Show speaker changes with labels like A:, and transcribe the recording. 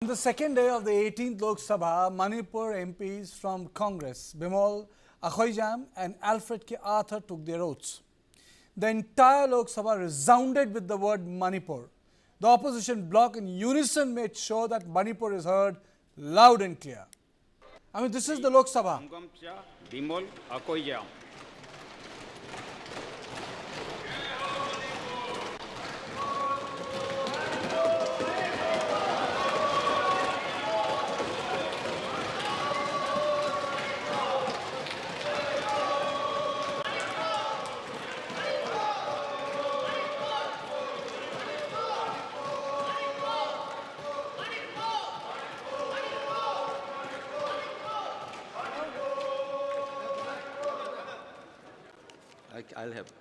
A: On the second day of the 18th Lok Sabha, Manipur MPs from Congress, Bimol, Akoijam and Alfred took their oaths. The entire Lok Sabha resounded with the word Manipur. The opposition bloc in unison made sure that Manipur is heard loud and clear. I mean, this is the Lok Sabha.
B: Bimol, Akoijam.
C: I'll have.